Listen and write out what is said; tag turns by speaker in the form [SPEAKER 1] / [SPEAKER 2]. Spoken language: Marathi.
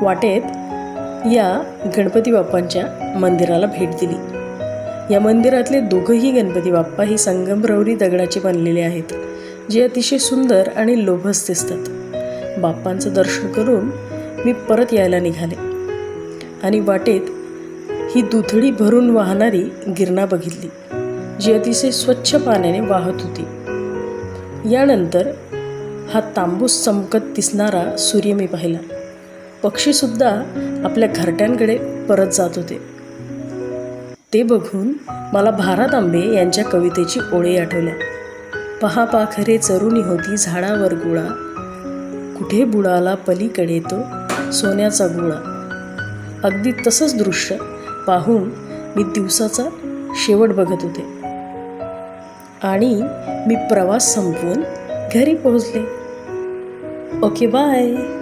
[SPEAKER 1] वाटेत या गणपती बाप्पांच्या मंदिराला भेट दिली. या मंदिरातले दोघंही गणपती बाप्पा ही संगमरवरी दगडाचे बनलेले आहेत, जे अतिशय सुंदर आणि लोभस दिसतात. बाप्पांचं दर्शन करून मी परत यायला निघाले आणि वाटेत ही दुथडी भरून वाहणारी गिरणा बघितली, जी अतिशय स्वच्छ पाण्याने वाहत होती. यानंतर हा तांबूस चमकत दिसणारा सूर्य मी पाहिला. पक्षीसुद्धा आपल्या घरट्यांकडे परत जात होते. ते बघून मला भा. रा. तांबे यांच्या कवितेची ओळी आठवल्या. पहा पाखरे चरुणी होती झाडावर गुळा, कुठे बुडाला पलीकडे तो सोन्याचा गुळा. अगदी तसंच दृश्य पाहून मी दिवसाचा शेवट बघत होते आणि मी प्रवास संपवून घरी पोहोचले. Okay, bye.